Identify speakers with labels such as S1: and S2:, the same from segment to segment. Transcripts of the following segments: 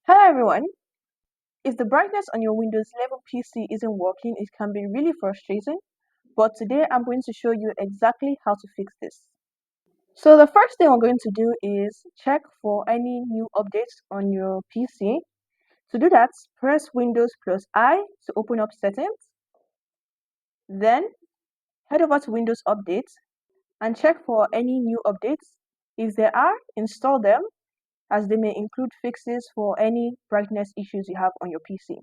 S1: Hi everyone! If the brightness on your Windows 11 PC isn't working, it can be really frustrating, but today I'm going to show you exactly how to fix this. So the first thing we're going to do is check for any new updates on your PC. To do that, press Windows plus I to open up settings. Then head over to Windows Updates and check for any new updates. If there are, install them, as they may include fixes for any brightness issues you have on your PC.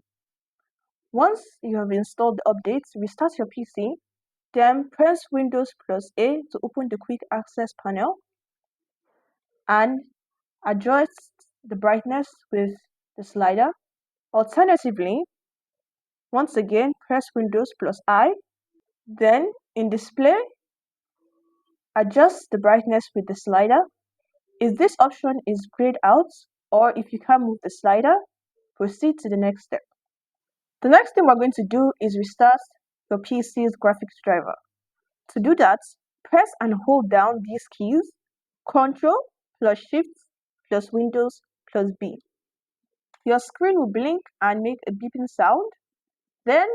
S1: Once you have installed the updates, restart your PC, then press Windows plus A to open the quick access panel and adjust the brightness with the slider. Alternatively, once again, press Windows plus I, then in display, adjust the brightness with the slider. If this option is grayed out, or if you can't move the slider, proceed to the next step. The next thing we're going to do is restart your PC's graphics driver. To do that, press and hold down these keys, Ctrl plus Shift plus Windows plus B. Your screen will blink and make a beeping sound. Then,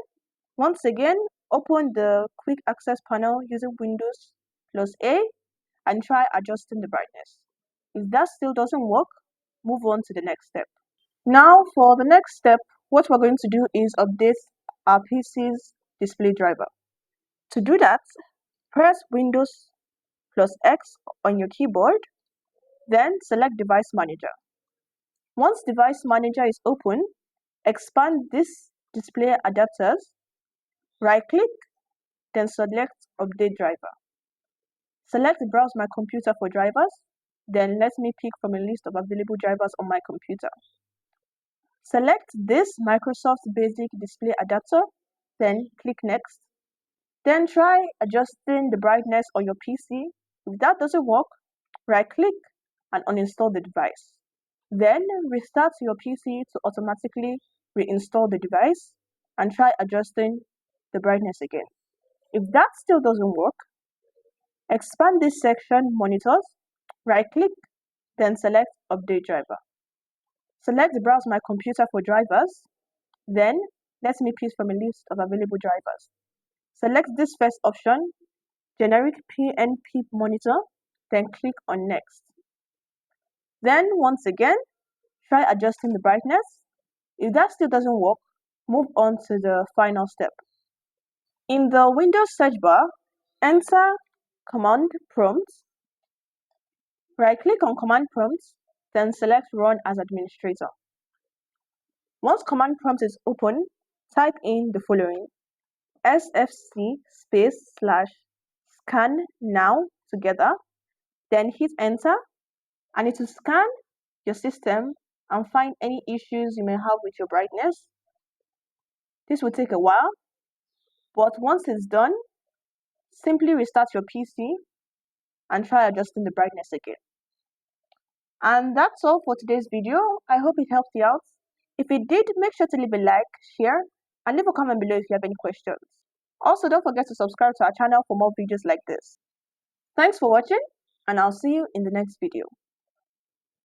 S1: once again, open the quick access panel using Windows plus A and try adjusting the brightness. If that still doesn't work, move on to the next step. Now, for the next step, what we're going to do is update our PC's display driver. To do that, press Windows plus X on your keyboard, then select Device Manager. Once Device Manager is open, expand this display adapters, right-click, then select Update Driver. Select Browse My Computer for drivers, then let me pick from a list of available drivers on my computer. Select this Microsoft Basic Display Adapter, then click Next. Then try adjusting the brightness on your PC. If that doesn't work, right-click and uninstall the device. Then restart your PC to automatically reinstall the device and try adjusting the brightness again. If that still doesn't work, expand this section Monitors, right-click, then select Update Driver. Select Browse My Computer for drivers, then let me pick from a list of available drivers. Select this first option, Generic PNP Monitor, then click on Next. Then once again, try adjusting the brightness. If that still doesn't work, move on to the final step. In the Windows search bar, enter Command Prompt. Right-click on Command Prompt, then select Run as Administrator. Once Command Prompt is open, type in the following: sfc /scan now together, then hit Enter, and it will scan your system and find any issues you may have with your brightness. This will take a while, but once it's done, simply restart your PC and try adjusting the brightness again. And that's all for today's video. I hope it helped you out. If it did, make sure to leave a like, share, and leave a comment below if you have any questions. Also, don't forget to subscribe to our channel for more videos like this. Thanks for watching, and I'll see you in the next video.